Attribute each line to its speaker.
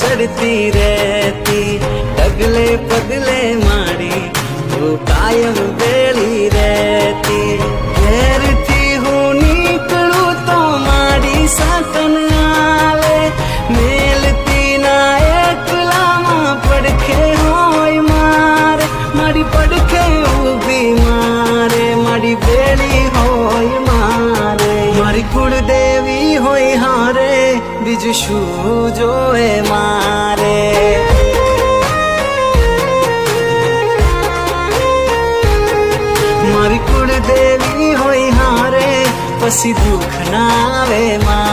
Speaker 1: चढ़ती रहती डगले पगले मारी वो कायम बेली रहती घेर थी हूँ निकलू तो मारी साकन आले मेलती ना एकलामा पड़खे होय मारे मारी पड़खे उभी मारे मारी बेली होय मारे मारी कुलदेवी होय हारे बीजू शू जोए मारे मारी कुलदेवी होय हारे पसी दुख ना आवे मारे।